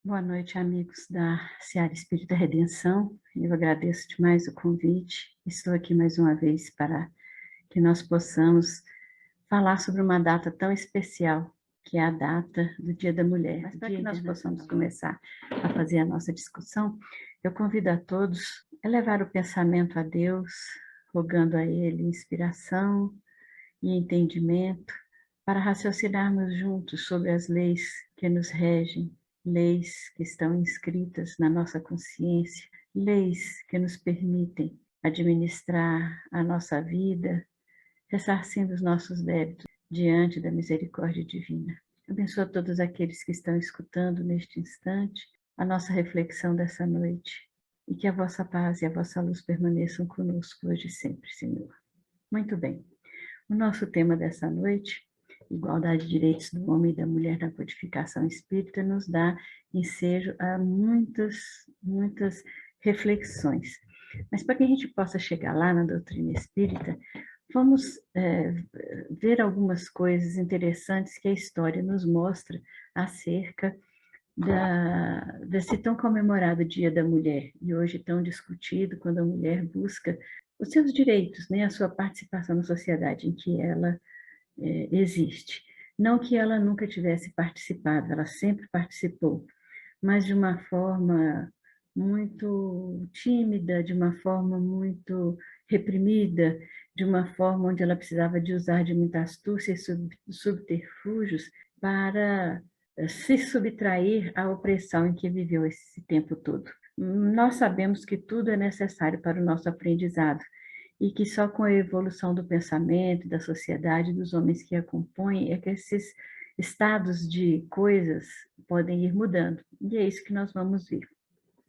Boa noite, amigos da Seara Espírita Redenção. Eu agradeço demais o convite. Estou aqui mais uma vez para que nós possamos falar sobre uma data tão especial, que é a data do Dia da Mulher. Mas para que nós possamos começar a fazer a nossa discussão, eu convido a todos a levar o pensamento a Deus, rogando a Ele inspiração e entendimento para raciocinarmos juntos sobre as leis que nos regem, leis que estão inscritas na nossa consciência, leis que nos permitem administrar a nossa vida, ressarcindo os nossos débitos diante da misericórdia divina. Abençoa todos aqueles que estão escutando neste instante a nossa reflexão dessa noite e que a vossa paz e a vossa luz permaneçam conosco hoje e sempre, Senhor. Muito bem. O nosso tema dessa noite, igualdade de direitos do homem e da mulher na codificação espírita, nos dá ensejo a muitas reflexões. Mas para que a gente possa chegar lá na doutrina espírita, vamos ver algumas coisas interessantes que a história nos mostra acerca desse tão comemorado Dia da Mulher, e hoje tão discutido quando a mulher busca os seus direitos, né, a sua participação na sociedade em que ela existe. Não que ela nunca tivesse participado, ela sempre participou, mas de uma forma muito tímida, de uma forma muito reprimida, de uma forma onde ela precisava de usar de muita astúcia e subterfúgios para se subtrair à opressão em que viveu esse tempo todo. Nós sabemos que tudo é necessário para o nosso aprendizado e que só com a evolução do pensamento, da sociedade, dos homens que a compõem, é que esses estados de coisas podem ir mudando. E é isso que nós vamos ver.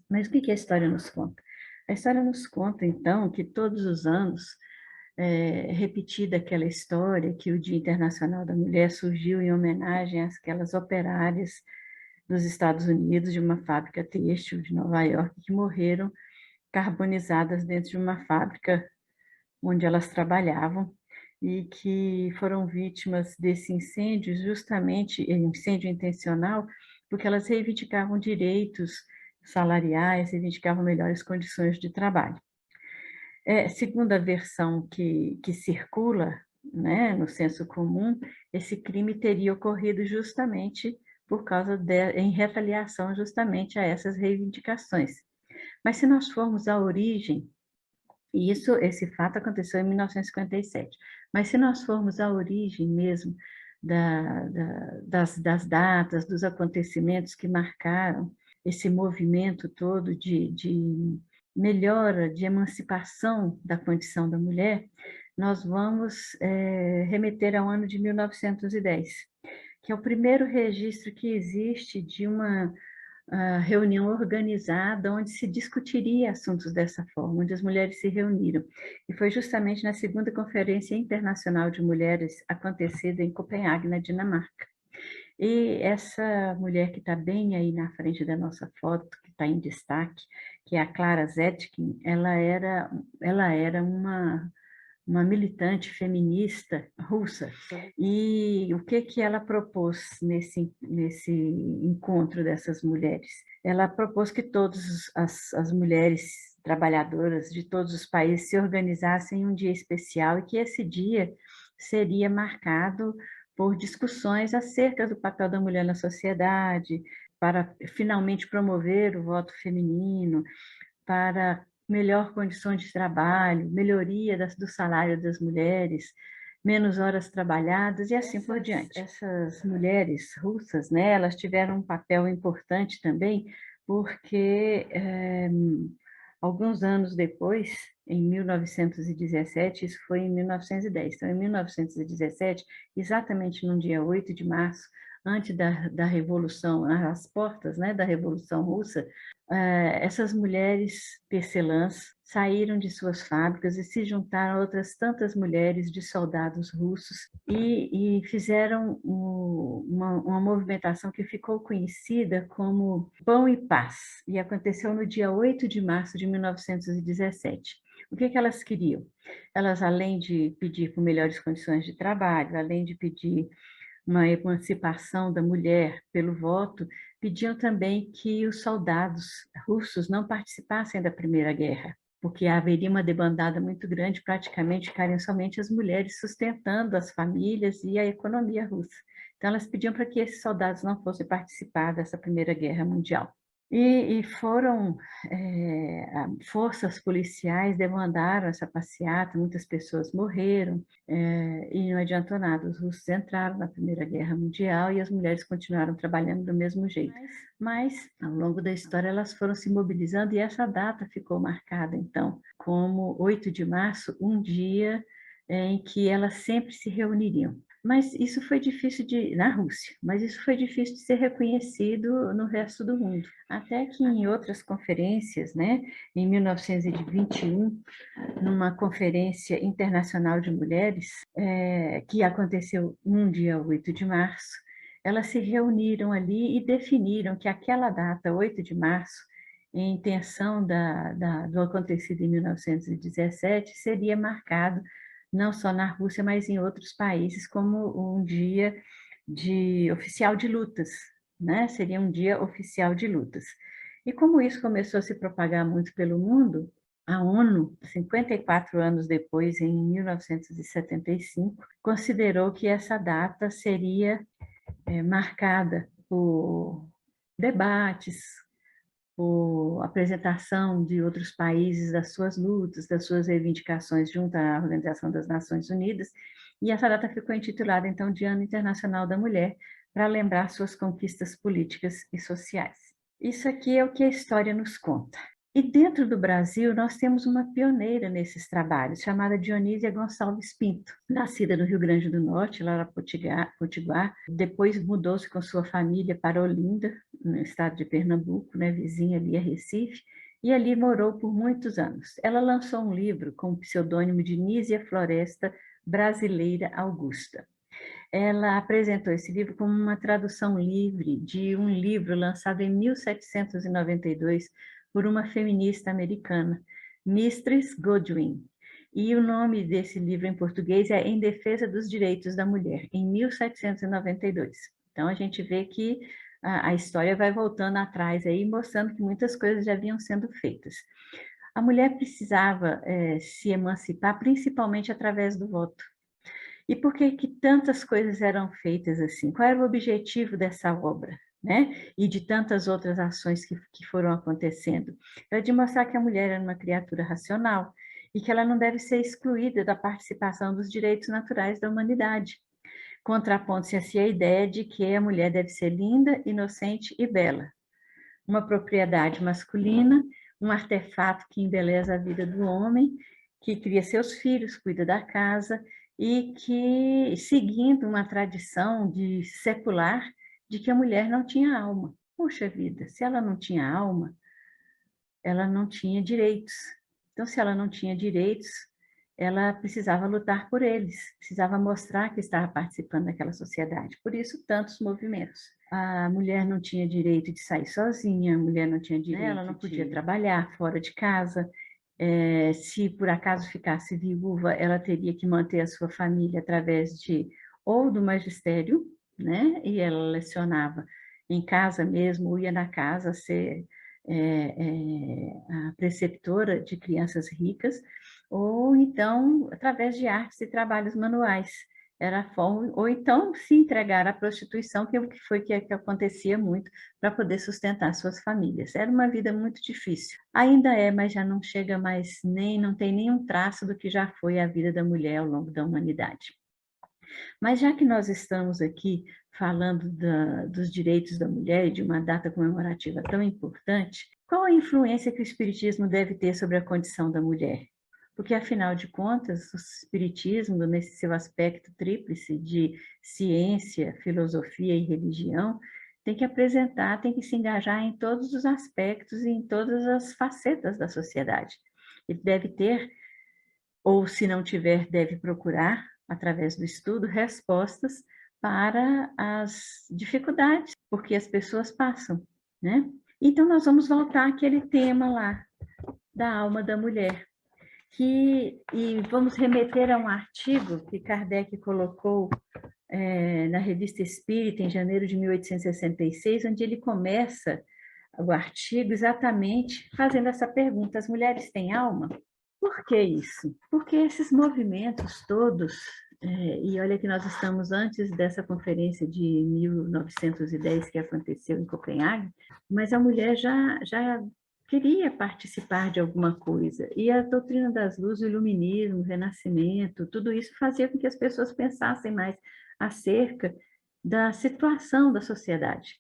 Mas o que a história nos conta? A história nos conta, então, que todos os anos repetida aquela história que o Dia Internacional da Mulher surgiu em homenagem àquelas operárias dos Estados Unidos de uma fábrica têxtil de Nova York que morreram carbonizadas dentro de uma fábrica onde elas trabalhavam e que foram vítimas desse incêndio, justamente incêndio intencional, porque elas reivindicavam direitos salariais, reivindicavam melhores condições de trabalho. Segundo a versão que circula, né, no senso comum, esse crime teria ocorrido justamente em retaliação justamente a essas reivindicações. Mas se nós formos à origem, e esse fato aconteceu em 1957, mas se nós formos à origem mesmo das datas, dos acontecimentos que marcaram esse movimento todo de melhora, de emancipação da condição da mulher, nós vamos remeter ao ano de 1910, que é o primeiro registro que existe de uma reunião organizada onde se discutiria assuntos dessa forma, onde as mulheres se reuniram. E foi justamente na segunda Conferência Internacional de Mulheres, acontecida em Copenhague, na Dinamarca. E essa mulher que está bem aí na frente da nossa foto, que está em destaque, que é a Clara Zetkin, ela era uma militante feminista russa. E o que ela propôs nesse encontro dessas mulheres? Ela propôs que todas as mulheres trabalhadoras de todos os países se organizassem em um dia especial e que esse dia seria marcado por discussões acerca do papel da mulher na sociedade, para finalmente promover o voto feminino, para melhor condição de trabalho, melhoria do salário das mulheres, menos horas trabalhadas e assim por diante. Essas mulheres russas, né, elas tiveram um papel importante também, porque alguns anos depois, em 1917, isso foi em 1910, então em 1917, exatamente no dia 8 de março, antes da Revolução, às portas, né, da Revolução Russa, essas mulheres tecelãs saíram de suas fábricas e se juntaram a outras tantas mulheres de soldados russos e fizeram uma movimentação que ficou conhecida como Pão e Paz, e aconteceu no dia 8 de março de 1917. O que elas queriam? Elas, além de pedir por melhores condições de trabalho, além de pedir uma emancipação da mulher pelo voto, pediam também que os soldados russos não participassem da Primeira Guerra, porque haveria uma debandada muito grande, praticamente ficariam somente as mulheres sustentando as famílias e a economia russa. Então, elas pediam para que esses soldados não fossem participar dessa Primeira Guerra Mundial. E foram forças policiais demandaram essa passeata, muitas pessoas morreram, e não adiantou nada. Os russos entraram na Primeira Guerra Mundial e as mulheres continuaram trabalhando do mesmo jeito. Mas, ao longo da história, elas foram se mobilizando e essa data ficou marcada, então, como 8 de março, um dia em que elas sempre se reuniriam. Mas isso foi difícil na Rússia, mas isso foi difícil de ser reconhecido no resto do mundo. Até que em outras conferências, né, em 1921, numa conferência internacional de mulheres, que aconteceu num dia 8 de março, elas se reuniram ali e definiram que aquela data, 8 de março, em intenção do acontecido em 1917, seria marcado não só na Rússia, mas em outros países, como um dia oficial de lutas, né? Seria um dia oficial de lutas. E como isso começou a se propagar muito pelo mundo, a ONU, 54 anos depois, em 1975, considerou que essa data seria marcada por debates, por apresentação de outros países das suas lutas, das suas reivindicações junto à Organização das Nações Unidas, e essa data ficou intitulada, então, de Ano Internacional da Mulher, para lembrar suas conquistas políticas e sociais. Isso aqui é o que a história nos conta. E dentro do Brasil, nós temos uma pioneira nesses trabalhos, chamada Dionísia Gonçalves Pinto, nascida no Rio Grande do Norte, lá na Potiguar, depois mudou-se com sua família para Olinda, no estado de Pernambuco, né, vizinha ali a Recife, e ali morou por muitos anos. Ela lançou um livro com o pseudônimo de Nísia Floresta Brasileira Augusta. Ela apresentou esse livro como uma tradução livre de um livro lançado em 1792 por uma feminista americana, Mistress Godwin. E o nome desse livro em português é Em Defesa dos Direitos da Mulher, em 1792. Então, a gente vê que a história vai voltando atrás aí, mostrando que muitas coisas já vinham sendo feitas. A mulher precisava se emancipar, principalmente através do voto. E por que que tantas coisas eram feitas assim? Qual era o objetivo dessa obra? Né? E de tantas outras ações que foram acontecendo? Era de mostrar que a mulher era uma criatura racional e que ela não deve ser excluída da participação dos direitos naturais da humanidade. Contrapondo-se assim a ideia de que a mulher deve ser linda, inocente e bela. Uma propriedade masculina, um artefato que embeleza a vida do homem, que cria seus filhos, cuida da casa e que, seguindo uma tradição de secular, de que a mulher não tinha alma. Puxa vida, se ela não tinha alma, ela não tinha direitos. Então, se ela não tinha direitos, ela precisava lutar por eles, precisava mostrar que estava participando daquela sociedade. Por isso, tantos movimentos. A mulher não tinha direito de sair sozinha, a mulher não tinha direito, ela não podia trabalhar fora de casa. Se por acaso ficasse viúva, ela teria que manter a sua família através ou do magistério, né? E ela lecionava em casa mesmo, ou ia na casa ser a preceptora de crianças ricas, ou então através de artes e trabalhos manuais. Era a forma, ou então se entregar à prostituição, que foi que acontecia muito, para poder sustentar suas famílias. Era uma vida muito difícil. Ainda é, mas já não chega mais, não tem nenhum traço do que já foi a vida da mulher ao longo da humanidade. Mas já que nós estamos aqui falando dos direitos da mulher e de uma data comemorativa tão importante, qual a influência que o Espiritismo deve ter sobre a condição da mulher? Porque, afinal de contas, o Espiritismo, nesse seu aspecto tríplice de ciência, filosofia e religião, tem que apresentar, tem que se engajar em todos os aspectos e em todas as facetas da sociedade. Ele deve ter, ou se não tiver, deve procurar, através do estudo, respostas para as dificuldades, porque as pessoas passam, né? Então, nós vamos voltar àquele tema lá, da alma da mulher, e vamos remeter a um artigo que Kardec colocou na Revista Espírita, em janeiro de 1866, onde ele começa o artigo exatamente fazendo essa pergunta: as mulheres têm alma? Por que isso? Porque esses movimentos todos, e olha que nós estamos antes dessa conferência de 1910 que aconteceu em Copenhague, mas a mulher já queria participar de alguma coisa. E a doutrina das luzes, o iluminismo, o renascimento, tudo isso fazia com que as pessoas pensassem mais acerca da situação da sociedade,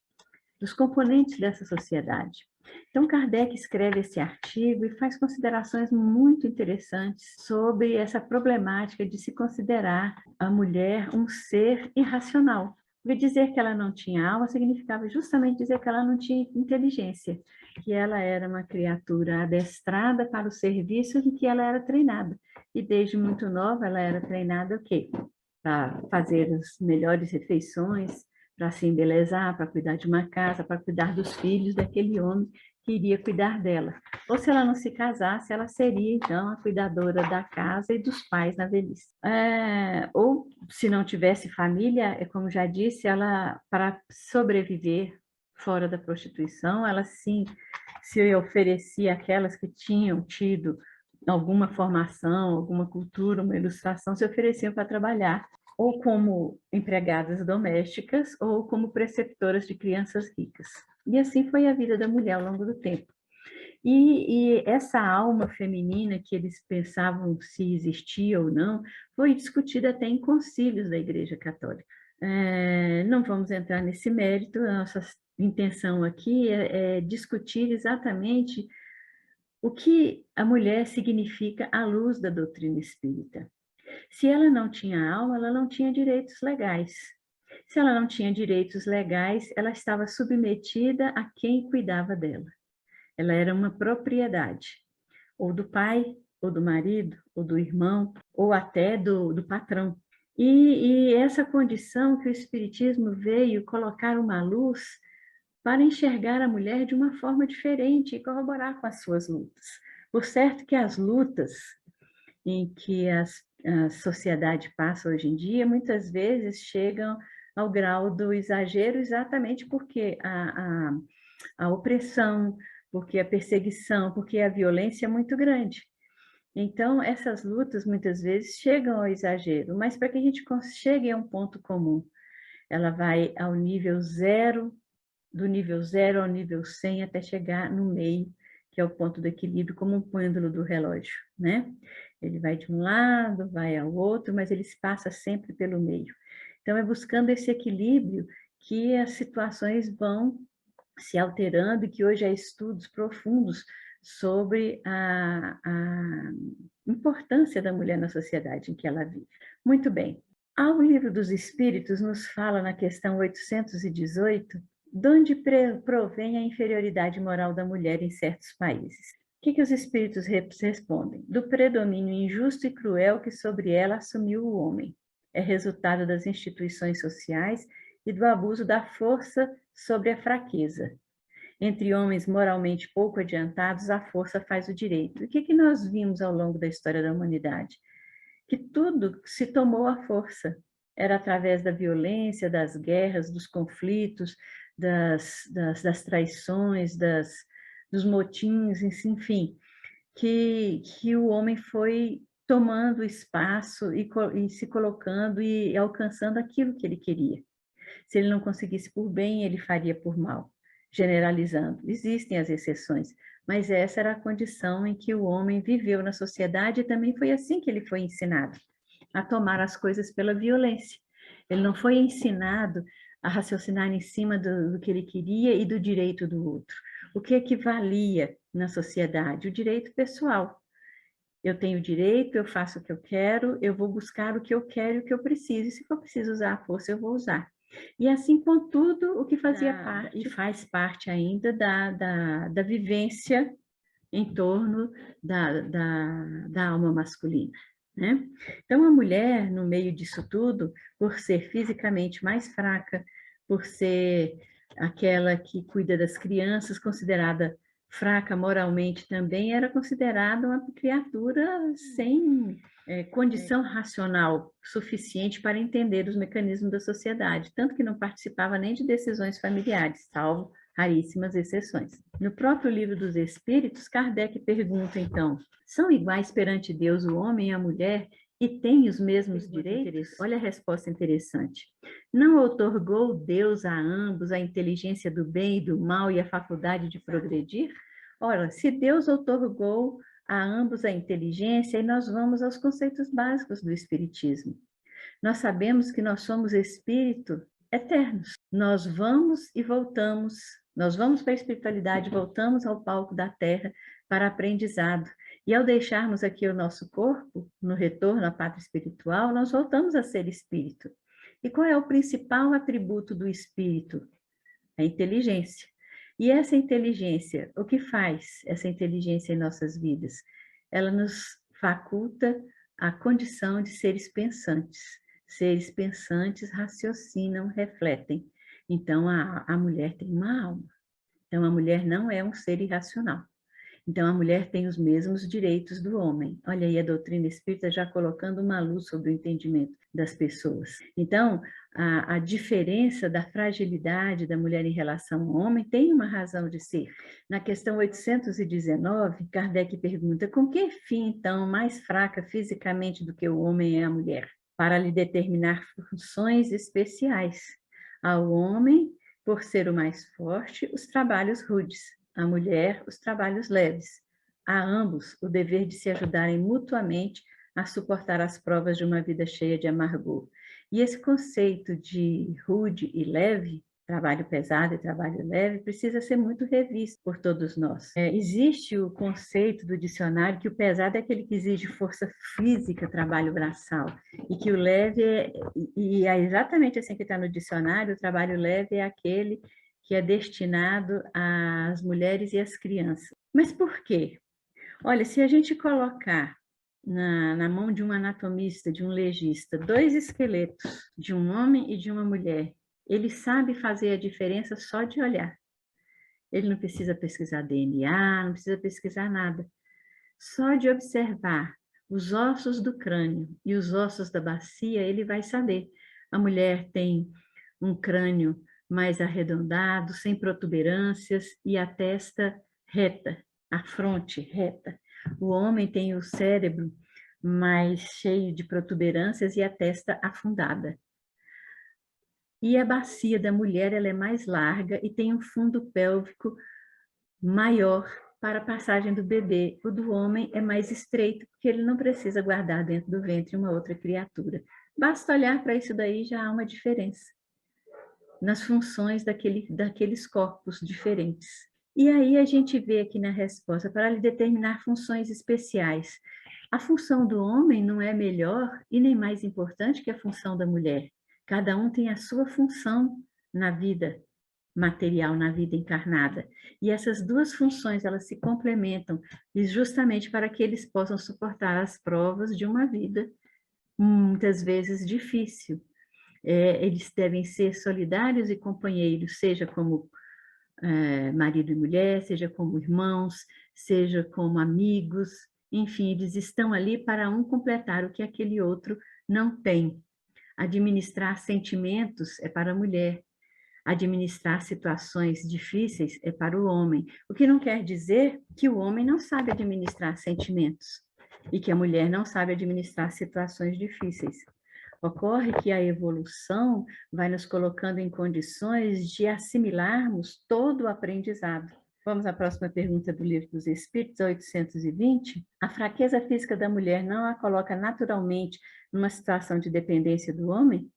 dos componentes dessa sociedade. Então, Kardec escreve esse artigo e faz considerações muito interessantes sobre essa problemática de se considerar a mulher um ser irracional. Porque dizer que ela não tinha alma significava justamente dizer que ela não tinha inteligência, que ela era uma criatura adestrada para o serviço em que ela era treinada. E desde muito nova ela era treinada o quê? Para fazer as melhores refeições, para se embelezar, para cuidar de uma casa, para cuidar dos filhos daquele homem que iria cuidar dela. Ou se ela não se casasse, ela seria, então, a cuidadora da casa e dos pais na velhice. Ou, se não tivesse família, como já disse, ela, para sobreviver fora da prostituição, ela sim se oferecia àquelas que tinham tido alguma formação, alguma cultura, uma ilustração, se ofereciam para trabalhar ou como empregadas domésticas, ou como preceptoras de crianças ricas. E assim foi a vida da mulher ao longo do tempo. E essa alma feminina que eles pensavam se existia ou não, foi discutida até em concílios da Igreja Católica. Não vamos entrar nesse mérito, a nossa intenção aqui é discutir exatamente o que a mulher significa à luz da doutrina espírita. Se ela não tinha alma, ela não tinha direitos legais. Se ela não tinha direitos legais, ela estava submetida a quem cuidava dela. Ela era uma propriedade, ou do pai, ou do marido, ou do irmão, ou até do patrão. E essa condição que o Espiritismo veio colocar uma luz para enxergar a mulher de uma forma diferente e corroborar com as suas lutas. Por certo que as lutas em que a sociedade passa hoje em dia, muitas vezes chegam ao grau do exagero exatamente porque a opressão, porque a perseguição, porque a violência é muito grande. Então, essas lutas muitas vezes chegam ao exagero, mas para que a gente chegue a um ponto comum, ela vai ao nível zero, do nível 0 ao nível 100, até chegar no meio, que é o ponto do equilíbrio, como um pêndulo do relógio, né? Ele vai de um lado, vai ao outro, mas ele se passa sempre pelo meio. Então, é buscando esse equilíbrio que as situações vão se alterando e que hoje há estudos profundos sobre a importância da mulher na sociedade em que ela vive. Muito bem. O Livro dos Espíritos nos fala na questão 818 de onde provém a inferioridade moral da mulher em certos países. O que os espíritos respondem? Do predomínio injusto e cruel que sobre ela assumiu o homem. É resultado das instituições sociais e do abuso da força sobre a fraqueza. Entre homens moralmente pouco adiantados, a força faz o direito. O que nós vimos ao longo da história da humanidade? Que tudo se tomou à força. Era através da violência, das guerras, dos conflitos, das traições, dos motins, enfim, que o homem foi tomando espaço e se colocando e alcançando aquilo que ele queria. Se ele não conseguisse por bem, ele faria por mal, generalizando. Existem as exceções, mas essa era a condição em que o homem viveu na sociedade e também foi assim que ele foi ensinado, a tomar as coisas pela violência. Ele não foi ensinado a raciocinar em cima do que ele queria e do direito do outro. O que equivalia na sociedade? O direito pessoal. Eu tenho direito, eu faço o que eu quero, eu vou buscar o que eu quero e o que eu preciso. E se for preciso usar a força, eu vou usar. E assim, contudo, o que fazia parte e faz parte ainda da vivência em torno da alma masculina. Né? Então, a mulher, no meio disso tudo, por ser fisicamente mais fraca, por ser aquela que cuida das crianças, considerada fraca moralmente também, era considerada uma criatura sem condição racional suficiente para entender os mecanismos da sociedade, tanto que não participava nem de decisões familiares, salvo raríssimas exceções. No próprio Livro dos Espíritos, Kardec pergunta, então, são iguais perante Deus o homem e a mulher e têm os mesmos direitos? Olha a resposta interessante. Não outorgou Deus a ambos a inteligência do bem e do mal e a faculdade de progredir? Ora, se Deus outorgou a ambos a inteligência, e nós vamos aos conceitos básicos do Espiritismo. Nós sabemos que nós somos espírito eternos. Nós vamos e voltamos, nós vamos para a espiritualidade, voltamos ao palco da Terra para aprendizado. E ao deixarmos aqui o nosso corpo, no retorno à pátria espiritual, nós voltamos a ser espírito. E qual é o principal atributo do espírito? A inteligência. E essa inteligência, o que faz essa inteligência em nossas vidas? Ela nos faculta a condição de seres pensantes. Seres pensantes raciocinam, refletem. Então, a mulher tem uma alma. Então, a mulher não é um ser irracional. Então, a mulher tem os mesmos direitos do homem. Olha aí a doutrina espírita já colocando uma luz sobre o entendimento das pessoas. Então, a diferença da fragilidade da mulher em relação ao homem tem uma razão de ser. Na questão 819, Kardec pergunta, com que fim, então, mais fraca fisicamente do que o homem é a mulher? Para lhe determinar funções especiais. Ao homem, por ser o mais forte, os trabalhos rudes. A mulher, os trabalhos leves. A ambos o dever de se ajudarem mutuamente a suportar as provas de uma vida cheia de amargor. E esse conceito de rude e leve, trabalho pesado e trabalho leve, precisa ser muito revisto por todos nós. Existe o conceito do dicionário que o pesado é aquele que exige força física, trabalho braçal, e que o leve é exatamente assim que está no dicionário, o trabalho leve é aquele que é destinado às mulheres e às crianças. Mas por quê? Olha, se a gente colocar na mão de um anatomista, de um legista, dois esqueletos, de um homem e de uma mulher, ele sabe fazer a diferença só de olhar. Ele não precisa pesquisar DNA, não precisa pesquisar nada. Só de observar os ossos do crânio e os ossos da bacia, ele vai saber. A mulher tem um crânio mais arredondado, sem protuberâncias e a testa reta, a fronte reta. O homem tem o cérebro mais cheio de protuberâncias e a testa afundada. E a bacia da mulher ela é mais larga e tem um fundo pélvico maior para a passagem do bebê. O do homem é mais estreito, porque ele não precisa guardar dentro do ventre uma outra criatura. Basta olhar para isso daí, já há uma diferença nas funções daqueles corpos diferentes. E aí a gente vê aqui na resposta, para lhe determinar funções especiais. A função do homem não é melhor e nem mais importante que a função da mulher. Cada um tem a sua função na vida material, na vida encarnada. E essas duas funções, elas se complementam justamente para que eles possam suportar as provas de uma vida muitas vezes difícil. Eles devem ser solidários e companheiros, seja como marido e mulher, seja como irmãos, seja como amigos, enfim, eles estão ali para um completar o que aquele outro não tem. Administrar sentimentos é para a mulher, administrar situações difíceis é para o homem, o que não quer dizer que o homem não sabe administrar sentimentos e que a mulher não sabe administrar situações difíceis. Ocorre que a evolução vai nos colocando em condições de assimilarmos todo o aprendizado. Vamos à próxima pergunta do Livro dos Espíritos, 820. A fraqueza física da mulher não a coloca naturalmente numa situação de dependência do homem?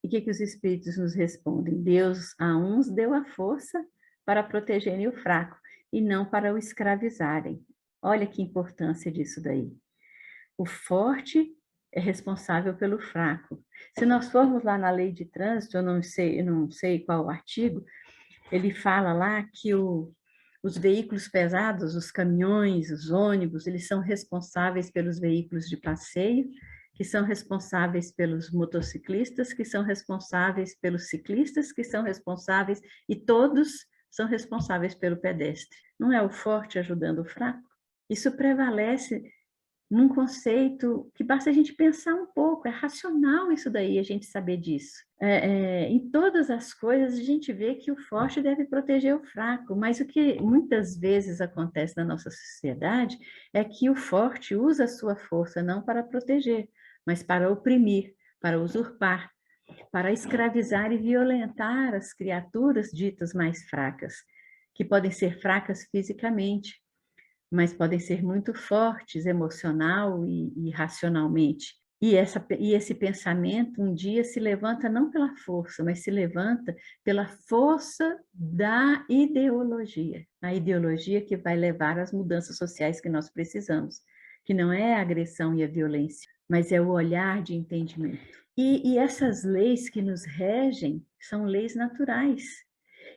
E o que os Espíritos nos respondem? Deus a uns deu a força para protegerem o fraco e não para o escravizarem. Olha que importância disso daí. O forte é responsável pelo fraco. Se nós formos lá na lei de trânsito, eu não sei qual o artigo, ele fala lá que os veículos pesados, os caminhões, os ônibus, eles são responsáveis pelos veículos de passeio, que são responsáveis pelos motociclistas, que são responsáveis pelos ciclistas, que são responsáveis, e todos são responsáveis pelo pedestre. Não é o forte ajudando o fraco? Isso prevalece num conceito que basta a gente pensar um pouco, é racional isso daí, a gente saber disso. Em todas as coisas a gente vê que o forte deve proteger o fraco, mas o que muitas vezes acontece na nossa sociedade é que o forte usa a sua força não para proteger, mas para oprimir, para usurpar, para escravizar e violentar as criaturas ditas mais fracas, que podem ser fracas fisicamente, mas podem ser muito fortes emocional e racionalmente. E esse pensamento um dia se levanta não pela força, mas se levanta pela força da ideologia. A ideologia que vai levar às mudanças sociais que nós precisamos, que não é a agressão e a violência, mas é o olhar de entendimento. E essas leis que nos regem são leis naturais.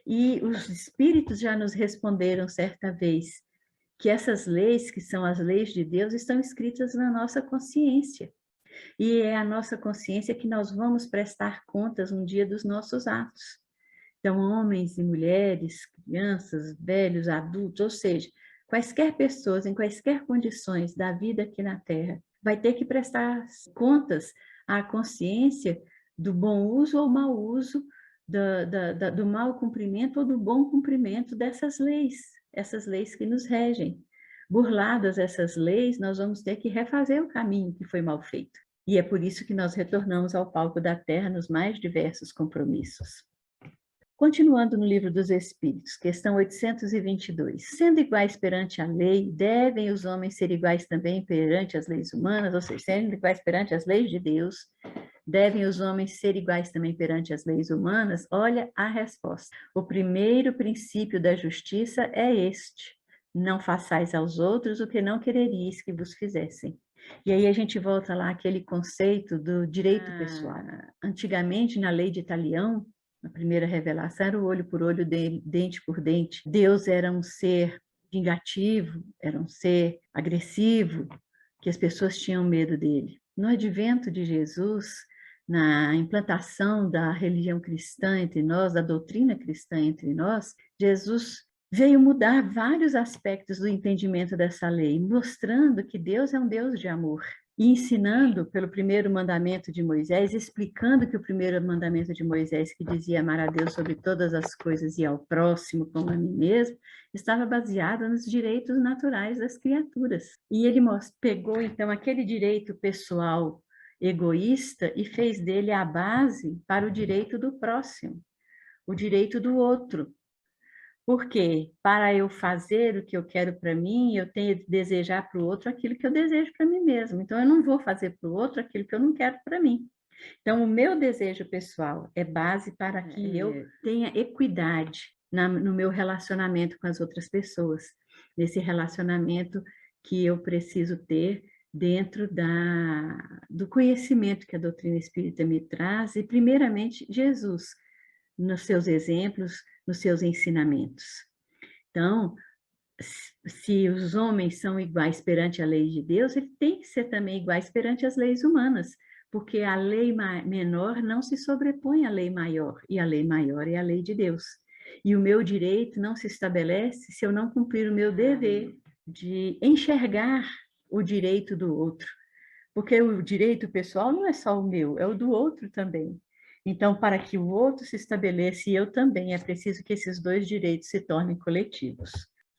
E os espíritos já nos responderam certa vez que essas leis, que são as leis de Deus, estão escritas na nossa consciência. E é a nossa consciência que nós vamos prestar contas um dia dos nossos atos. Então, homens e mulheres, crianças, velhos, adultos, ou seja, quaisquer pessoas, em quaisquer condições da vida aqui na Terra, vai ter que prestar contas à consciência do bom uso ou mau uso, do mau cumprimento ou do bom cumprimento dessas leis, essas leis que nos regem. Burladas essas leis, nós vamos ter que refazer o caminho que foi mal feito. E é por isso que nós retornamos ao palco da Terra nos mais diversos compromissos. Continuando no Livro dos Espíritos, questão 822. Sendo iguais perante a lei, devem os homens ser iguais também perante as leis humanas, ou seja, sendo iguais perante as leis de Deus, devem os homens ser iguais também perante as leis humanas? Olha a resposta. O primeiro princípio da justiça é este: não façais aos outros o que não quereríeis que vos fizessem. E aí a gente volta lá àquele conceito do direito pessoal. Antigamente, na lei de Italião, a primeira revelação era o olho por olho, dente por dente. Deus era um ser vingativo, era um ser agressivo, que as pessoas tinham medo dele. No advento de Jesus, na implantação da religião cristã entre nós, da doutrina cristã entre nós, Jesus veio mudar vários aspectos do entendimento dessa lei, mostrando que Deus é um Deus de amor. E ensinando pelo primeiro mandamento de Moisés, explicando que o primeiro mandamento de Moisés, que dizia amar a Deus sobre todas as coisas e ao próximo como a mim mesmo, estava baseado nos direitos naturais das criaturas. E ele pegou, então, aquele direito pessoal egoísta e fez dele a base para o direito do próximo, o direito do outro. Porque para eu fazer o que eu quero para mim, eu tenho que desejar para o outro aquilo que eu desejo para mim mesmo. Então, eu não vou fazer para o outro aquilo que eu não quero para mim. Então, o meu desejo pessoal é base para que eu tenha equidade no meu relacionamento com as outras pessoas, nesse relacionamento que eu preciso ter dentro do conhecimento que a doutrina espírita me traz, e primeiramente Jesus, nos seus exemplos, nos seus ensinamentos. Então, se os homens são iguais perante a lei de Deus, ele tem que ser também iguais perante as leis humanas, porque a lei menor não se sobrepõe à lei maior, e a lei maior é a lei de Deus. E o meu direito não se estabelece se eu não cumprir o meu dever de enxergar o direito do outro, porque o direito pessoal não é só o meu, é o do outro também. Então, para que o outro se estabeleça e eu também, é preciso que esses dois direitos se tornem coletivos.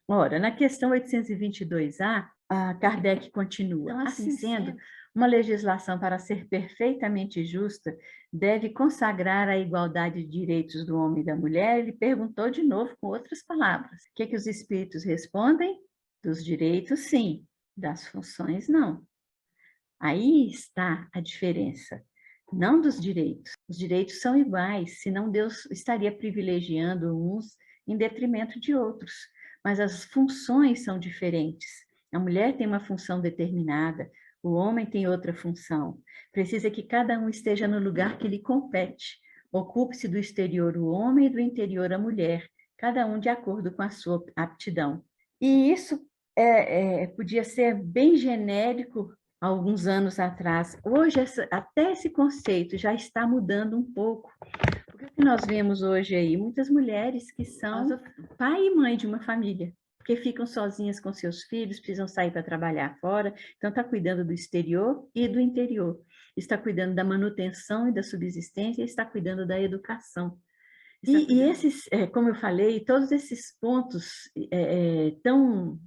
Ora, na questão 822A, a Kardec continua. Então, assim sendo, uma legislação, para ser perfeitamente justa, deve consagrar a igualdade de direitos do homem e da mulher. Ele perguntou de novo com outras palavras. O que os espíritos respondem? Dos direitos, sim. Das funções, não. Aí está a diferença, não dos direitos. Os direitos são iguais, senão Deus estaria privilegiando uns em detrimento de outros. Mas as funções são diferentes. A mulher tem uma função determinada, o homem tem outra função. Precisa que cada um esteja no lugar que lhe compete. Ocupe-se do exterior o homem e do interior a mulher, cada um de acordo com a sua aptidão. E isso podia ser bem genérico alguns anos atrás. Hoje, até esse conceito já está mudando um pouco, Porque o que nós vemos hoje aí, muitas mulheres que são pai e mãe de uma família, porque ficam sozinhas com seus filhos, precisam sair para trabalhar fora, então está cuidando do exterior e do interior, está cuidando da manutenção e da subsistência, e está cuidando da educação. E esses, como eu falei, todos esses pontos tão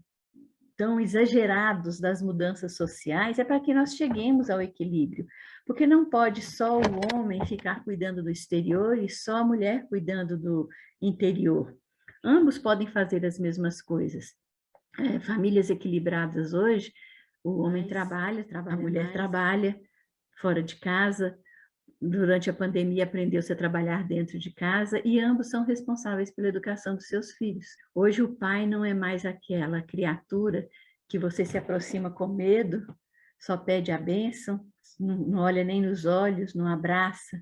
exagerados das mudanças sociais é para que nós cheguemos ao equilíbrio, porque não pode só o homem ficar cuidando do exterior e só a mulher cuidando do interior. Ambos podem fazer as mesmas coisas. Famílias equilibradas hoje, o homem trabalha, a mulher trabalha fora de casa, durante a pandemia aprendeu-se a trabalhar dentro de casa e ambos são responsáveis pela educação dos seus filhos. Hoje o pai não é mais aquela criatura que você se aproxima com medo, só pede a bênção, não olha nem nos olhos, não abraça.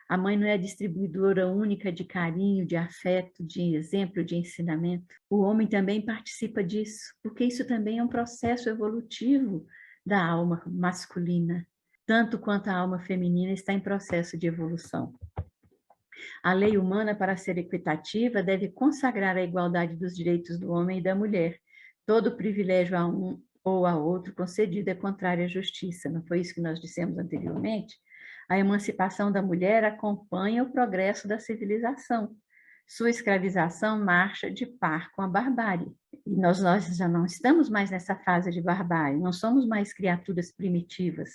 A mãe não é a distribuidora única de carinho, de afeto, de exemplo, de ensinamento. O homem também participa disso, porque isso também é um processo evolutivo da alma masculina, tanto quanto a alma feminina está em processo de evolução. A lei humana, para ser equitativa, deve consagrar a igualdade dos direitos do homem e da mulher. Todo privilégio a um ou a outro concedido é contrário à justiça. Não foi isso que nós dissemos anteriormente? A emancipação da mulher acompanha o progresso da civilização. Sua escravização marcha de par com a barbárie. E nós já não estamos mais nessa fase de barbárie, não somos mais criaturas primitivas.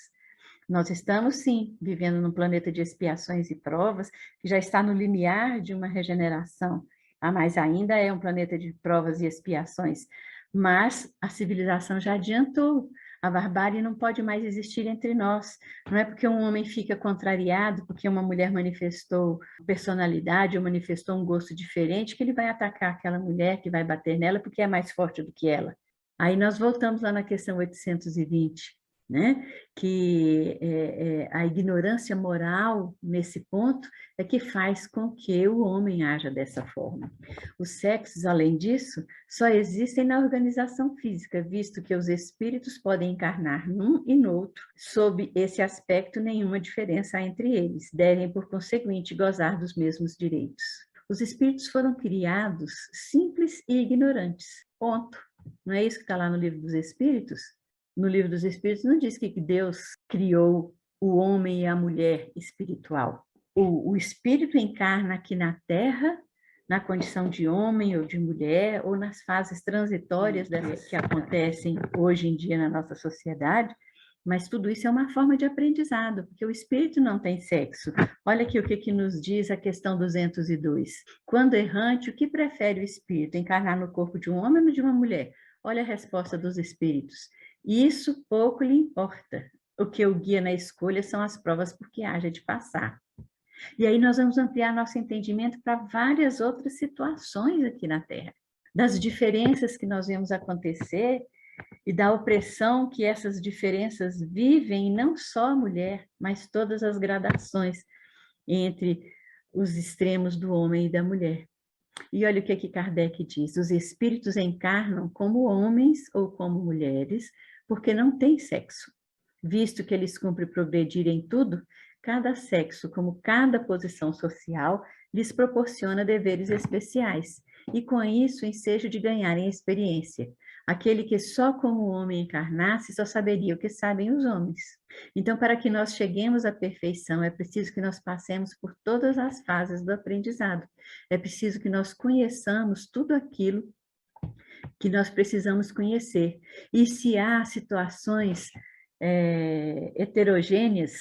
Nós estamos, sim, vivendo num planeta de expiações e provas, que já está no limiar de uma regeneração. Mas ainda é um planeta de provas e expiações. Mas a civilização já adiantou. A barbárie não pode mais existir entre nós. Não é porque um homem fica contrariado, porque uma mulher manifestou personalidade ou manifestou um gosto diferente, que ele vai atacar aquela mulher, que vai bater nela, porque é mais forte do que ela. Aí nós voltamos lá na questão 820. Né? Que a ignorância moral nesse ponto é que faz com que o homem haja dessa forma. Os sexos, além disso, só existem na organização física, visto que os espíritos podem encarnar num e no outro. Sob esse aspecto, nenhuma diferença há entre eles, devem, por conseguinte, gozar dos mesmos direitos. Os espíritos foram criados simples e ignorantes, ponto. Não é isso que está lá no Livro dos Espíritos? No Livro dos Espíritos não diz que Deus criou o homem e a mulher espiritual. O espírito encarna aqui na Terra, na condição de homem ou de mulher, ou nas fases transitórias dessas que acontecem hoje em dia na nossa sociedade, mas tudo isso é uma forma de aprendizado, porque o espírito não tem sexo. Olha aqui o que nos diz a questão 202. Quando errante, o que prefere o espírito? Encarnar no corpo de um homem ou de uma mulher? Olha a resposta dos espíritos. Isso pouco lhe importa. O que o guia na escolha são as provas por que haja de passar. E aí nós vamos ampliar nosso entendimento para várias outras situações aqui na Terra, das diferenças que nós vemos acontecer e da opressão que essas diferenças vivem, não só a mulher, mas todas as gradações entre os extremos do homem e da mulher. E olha o que Kardec diz: os espíritos encarnam como homens ou como mulheres, porque não têm sexo. Visto que eles cumprem progredir em tudo, cada sexo, como cada posição social, lhes proporciona deveres especiais, e com isso ensejo de ganharem experiência. Aquele que só como homem encarnasse, só saberia o que sabem os homens. Então, para que nós cheguemos à perfeição, é preciso que nós passemos por todas as fases do aprendizado. É preciso que nós conheçamos tudo aquilo que nós precisamos conhecer. E se há situações heterogêneas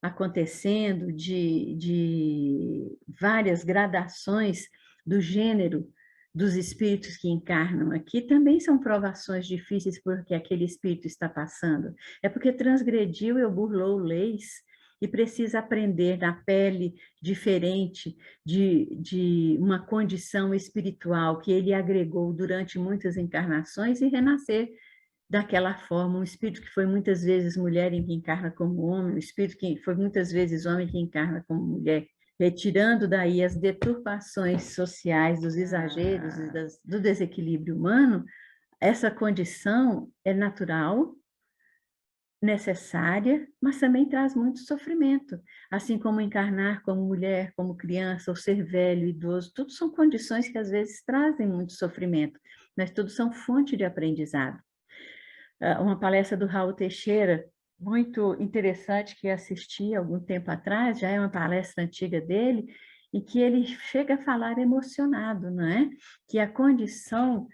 acontecendo, de várias gradações do gênero dos espíritos que encarnam aqui, também são provações difíceis porque aquele espírito está passando. É porque transgrediu e burlou leis e precisa aprender na pele diferente de uma condição espiritual que ele agregou durante muitas encarnações e renascer daquela forma, um espírito que foi muitas vezes mulher e que encarna como homem, um espírito que foi muitas vezes homem que encarna como mulher, retirando daí as deturpações sociais, dos exageros e do desequilíbrio humano. Essa condição é natural, necessária, mas também traz muito sofrimento, assim como encarnar como mulher, como criança, ou ser velho, idoso, tudo são condições que às vezes trazem muito sofrimento, mas tudo são fonte de aprendizado. Uma palestra do Raul Teixeira, muito interessante, que assisti algum tempo atrás, já é uma palestra antiga dele, e que ele chega a falar emocionado, não é? Que a condição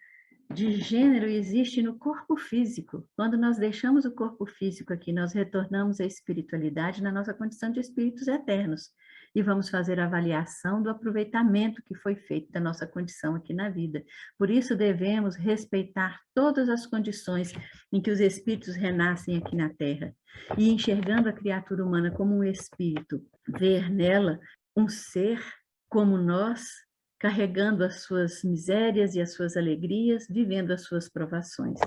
de gênero existe no corpo físico. Quando nós deixamos o corpo físico aqui, nós retornamos à espiritualidade na nossa condição de espíritos eternos e vamos fazer a avaliação do aproveitamento que foi feito da nossa condição aqui na vida. Por isso devemos respeitar todas as condições em que os espíritos renascem aqui na Terra e enxergando a criatura humana como um espírito, ver nela um ser como nós, carregando as suas misérias e as suas alegrias, vivendo as suas provações.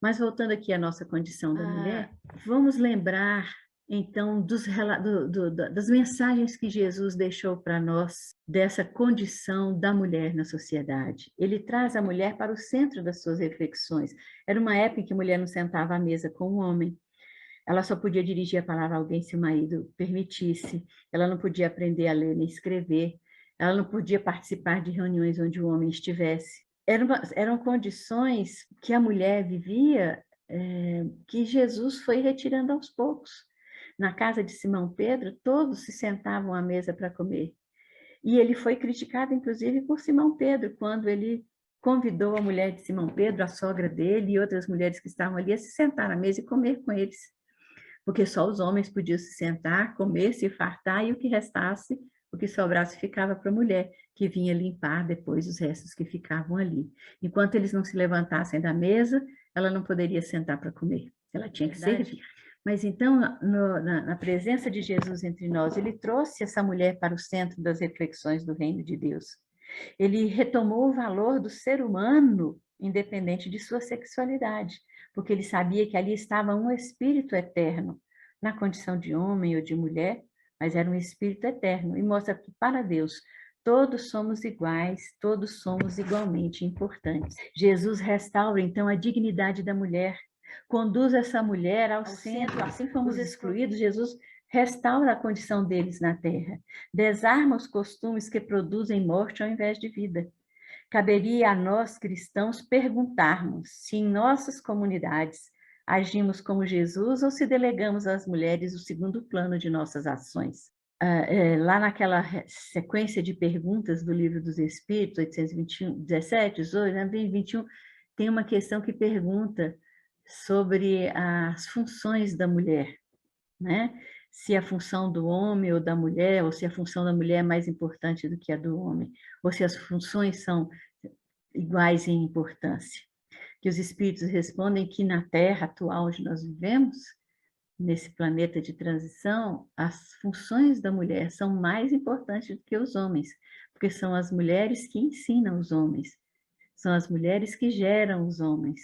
Mas voltando aqui à nossa condição da mulher, vamos lembrar então das mensagens que Jesus deixou para nós dessa condição da mulher na sociedade. Ele traz a mulher para o centro das suas reflexões. Era uma época em que a mulher não sentava à mesa com o homem, ela só podia dirigir a palavra a alguém se o marido permitisse, ela não podia aprender a ler nem escrever, ela não podia participar de reuniões onde o homem estivesse. Eram condições que a mulher vivia, que Jesus foi retirando aos poucos. Na casa de Simão Pedro, todos se sentavam à mesa para comer. E ele foi criticado, inclusive, por Simão Pedro, quando ele convidou a mulher de Simão Pedro, a sogra dele e outras mulheres que estavam ali a se sentar à mesa e comer com eles. Porque só os homens podiam se sentar, comer, se fartar, e o que restasse, o que sobrasse, ficava para a mulher, que vinha limpar depois os restos que ficavam ali. Enquanto eles não se levantassem da mesa, ela não poderia sentar para comer, ela tinha que servir. Mas então, na presença de Jesus entre nós, ele trouxe essa mulher para o centro das reflexões do reino de Deus. Ele retomou o valor do ser humano, independente de sua sexualidade, porque ele sabia que ali estava um espírito eterno, na condição de homem ou de mulher, mas era um espírito eterno, e mostra que para Deus todos somos iguais, todos somos igualmente importantes. Jesus restaura então a dignidade da mulher, conduz essa mulher ao centro, assim como os excluídos, Jesus restaura a condição deles na terra, desarma os costumes que produzem morte ao invés de vida. Caberia a nós, cristãos, perguntarmos se em nossas comunidades agimos como Jesus ou se delegamos às mulheres o segundo plano de nossas ações. Lá naquela sequência de perguntas do Livro dos Espíritos, 821, 17, 18, 21, tem uma questão que pergunta sobre as funções da mulher, né? Se a função do homem ou da mulher, ou se a função da mulher é mais importante do que a do homem, ou se as funções são iguais em importância. Que os espíritos respondem que na Terra atual onde nós vivemos, nesse planeta de transição, as funções da mulher são mais importantes do que os homens, porque são as mulheres que ensinam os homens, são as mulheres que geram os homens,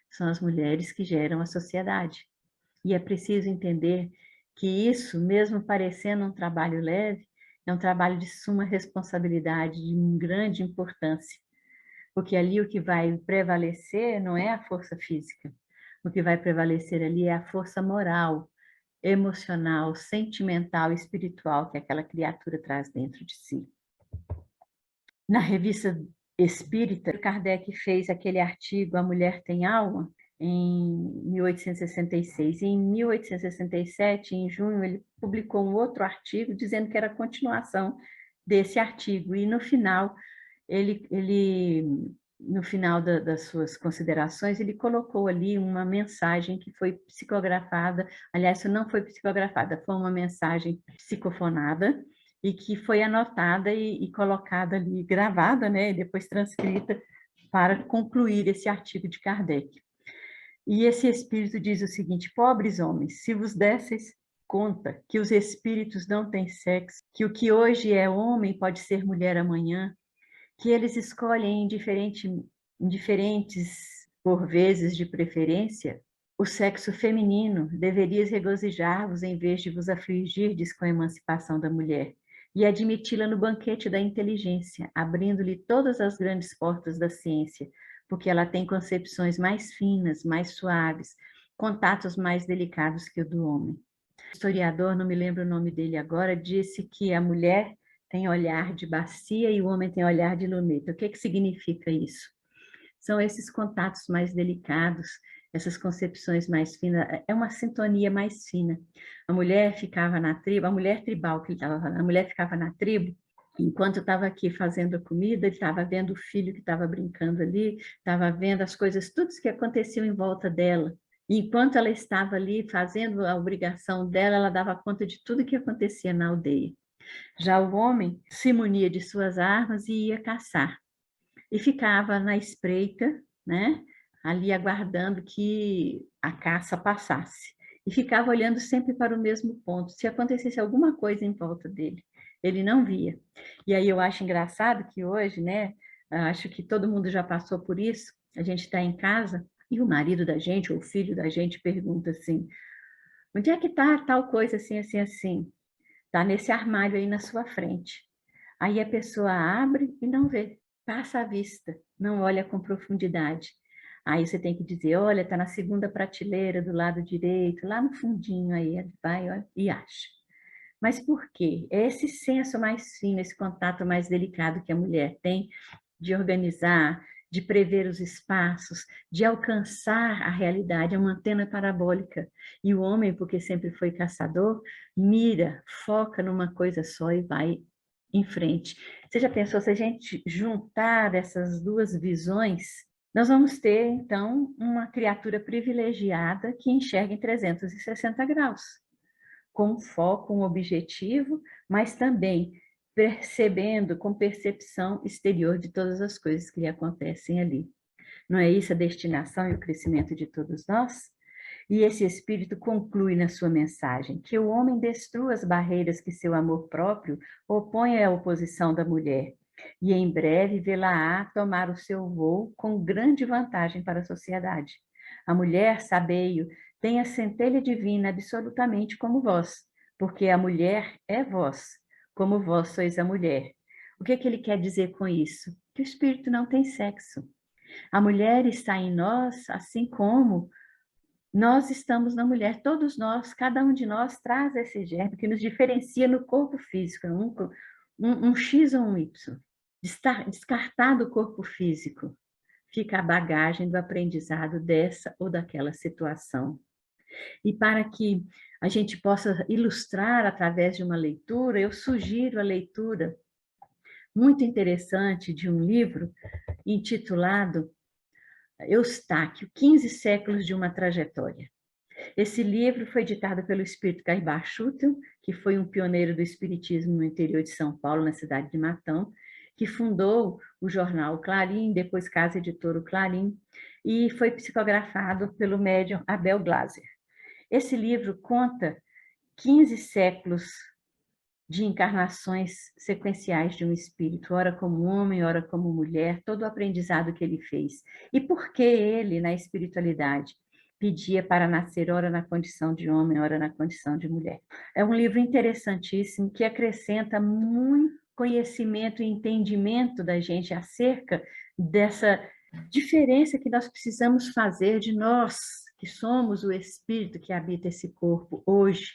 são as mulheres que geram a sociedade. E é preciso entender que isso, mesmo parecendo um trabalho leve, é um trabalho de suma responsabilidade, de grande importância, porque ali o que vai prevalecer não é a força física, o que vai prevalecer ali é a força moral, emocional, sentimental, espiritual que aquela criatura traz dentro de si. Na revista Espírita, Kardec fez aquele artigo A Mulher Tem Alma, em 1866. E em 1867, em junho, ele publicou um outro artigo dizendo que era a continuação desse artigo. E no final, no final das suas considerações, ele colocou ali uma mensagem que foi psicografada, aliás, não foi psicografada, foi uma mensagem psicofonada, e que foi anotada e colocada ali, gravada, né, e depois transcrita para concluir esse artigo de Kardec. E esse espírito diz o seguinte: pobres homens, se vos desseis conta que os espíritos não têm sexo, que o que hoje é homem pode ser mulher amanhã, que eles escolhem indiferentes, por vezes de preferência, o sexo feminino, deverias regozijar-vos em vez de vos afligirdes com a emancipação da mulher e admiti-la no banquete da inteligência, abrindo-lhe todas as grandes portas da ciência, porque ela tem concepções mais finas, mais suaves, contatos mais delicados que o do homem. O historiador, não me lembro o nome dele agora, disse que a mulher tem olhar de bacia e o homem tem olhar de luneta. O que significa isso? São esses contatos mais delicados, essas concepções mais finas, é uma sintonia mais fina. A mulher ficava na tribo, a mulher tribal que ele estava falando, a mulher ficava na tribo, enquanto eu estava aqui fazendo a comida, ele estava vendo o filho que estava brincando ali, estava vendo as coisas, tudo que aconteciam em volta dela. E enquanto ela estava ali fazendo a obrigação dela, ela dava conta de tudo que acontecia na aldeia. Já o homem se munia de suas armas e ia caçar. E ficava na espreita, né, ali aguardando que a caça passasse. E ficava olhando sempre para o mesmo ponto. Se acontecesse alguma coisa em volta dele, ele não via. E aí eu acho engraçado que hoje, né, acho que todo mundo já passou por isso, a gente está em casa e o marido da gente ou o filho da gente pergunta assim, onde é que está tal coisa assim, assim, assim? Está nesse armário aí na sua frente. Aí a pessoa abre e não vê, passa a vista, não olha com profundidade. Aí você tem que dizer, olha, está na segunda prateleira do lado direito, lá no fundinho aí, vai olha, e acha. Mas por quê? É esse senso mais fino, esse contato mais delicado que a mulher tem de organizar, de prever os espaços, de alcançar a realidade, é uma antena parabólica. E o homem, porque sempre foi caçador, mira, foca numa coisa só e vai em frente. Você já pensou, se a gente juntar essas duas visões, nós vamos ter, então, uma criatura privilegiada que enxerga em 360 graus, com foco, um objetivo, mas também percebendo com percepção exterior de todas as coisas que lhe acontecem ali. Não é isso a destinação e o crescimento de todos nós? E esse espírito conclui na sua mensagem que o homem destrua as barreiras que seu amor próprio opõe à oposição da mulher, e em breve vê-la-á tomar o seu voo com grande vantagem para a sociedade. A mulher, sabeio, tem a centelha divina absolutamente como vós, porque a mulher é vós, como vós sois a mulher. O que ele quer dizer com isso? Que o espírito não tem sexo. A mulher está em nós, assim como nós estamos na mulher, todos nós, cada um de nós traz esse germe que nos diferencia no corpo físico, um X ou um Y. Descartado o corpo físico, fica a bagagem do aprendizado dessa ou daquela situação. E para que a gente possa ilustrar através de uma leitura, eu sugiro a leitura muito interessante de um livro intitulado Eustáquio, 15 séculos de uma trajetória. Esse livro foi ditado pelo espírito Caibar Schutel, que foi um pioneiro do espiritismo no interior de São Paulo, na cidade de Matão, que fundou o jornal Clarim, depois Casa Editora Clarim, e foi psicografado pelo médium Abel Glaser. Esse livro conta 15 séculos de encarnações sequenciais de um espírito, ora como homem, ora como mulher, todo o aprendizado que ele fez. E por que ele, na espiritualidade, pedia para nascer ora na condição de homem, ora na condição de mulher. É um livro interessantíssimo que acrescenta muito conhecimento e entendimento da gente acerca dessa diferença que nós precisamos fazer de nós, que somos o espírito que habita esse corpo hoje,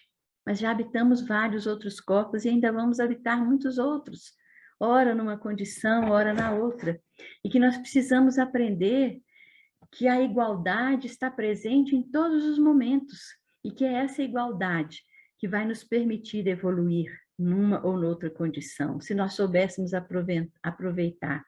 mas já habitamos vários outros corpos e ainda vamos habitar muitos outros, ora numa condição, ora na outra, e que nós precisamos aprender que a igualdade está presente em todos os momentos e que é essa igualdade que vai nos permitir evoluir numa ou noutra condição, se nós soubéssemos aproveitar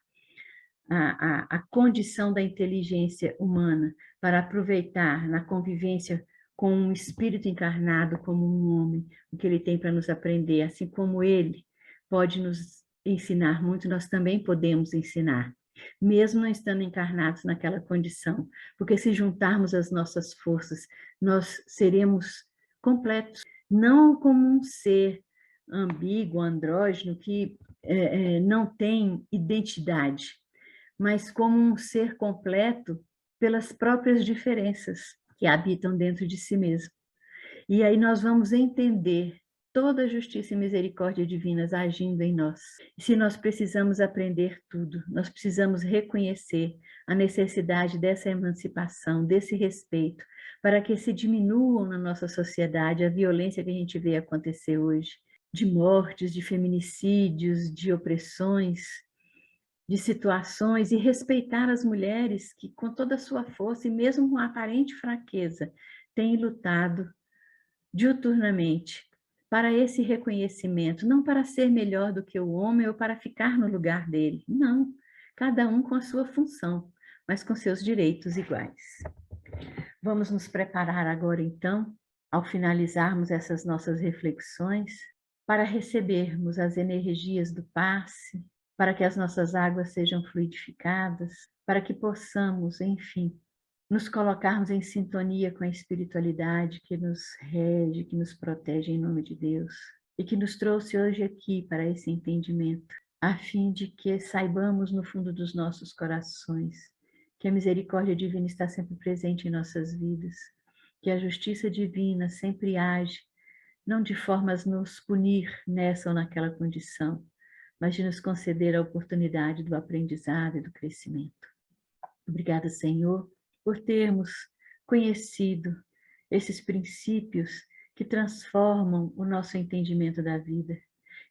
a condição da inteligência humana para aproveitar na convivência com um espírito encarnado como um homem, o que ele tem para nos aprender, assim como ele pode nos ensinar muito, nós também podemos ensinar, mesmo não estando encarnados naquela condição, porque se juntarmos as nossas forças, nós seremos completos, não como um ser ambíguo, andrógeno, que não tem identidade, mas como um ser completo pelas próprias diferenças que habitam dentro de si mesmo. E aí nós vamos entender toda a justiça e misericórdia divinas agindo em nós. E se nós precisamos aprender tudo, nós precisamos reconhecer a necessidade dessa emancipação, desse respeito, para que se diminuam na nossa sociedade a violência que a gente vê acontecer hoje, de mortes, de feminicídios, de opressões, de situações, e respeitar as mulheres que, com toda a sua força e mesmo com aparente fraqueza, têm lutado diuturnamente para esse reconhecimento, não para ser melhor do que o homem ou para ficar no lugar dele, não, cada um com a sua função, mas com seus direitos iguais. Vamos nos preparar agora, então, ao finalizarmos essas nossas reflexões, para recebermos as energias do passe, para que as nossas águas sejam fluidificadas, para que possamos, enfim, nos colocarmos em sintonia com a espiritualidade que nos rege, que nos protege em nome de Deus, e que nos trouxe hoje aqui para esse entendimento, a fim de que saibamos no fundo dos nossos corações que a misericórdia divina está sempre presente em nossas vidas, que a justiça divina sempre age, não de formas nos punir nessa ou naquela condição, mas de nos conceder a oportunidade do aprendizado e do crescimento. Obrigada, Senhor, por termos conhecido esses princípios que transformam o nosso entendimento da vida,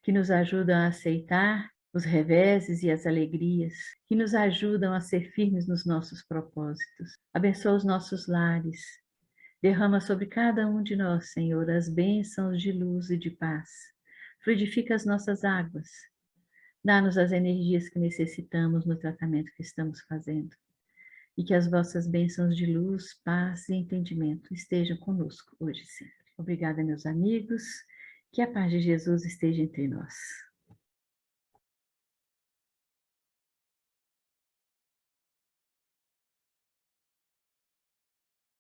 que nos ajudam a aceitar os reveses e as alegrias, que nos ajudam a ser firmes nos nossos propósitos. Abençoa os nossos lares. Derrama sobre cada um de nós, Senhor, as bênçãos de luz e de paz. Fluidifica as nossas águas. Dá-nos as energias que necessitamos no tratamento que estamos fazendo. E que as vossas bênçãos de luz, paz e entendimento estejam conosco hoje e sempre. Obrigada, meus amigos. Que a paz de Jesus esteja entre nós.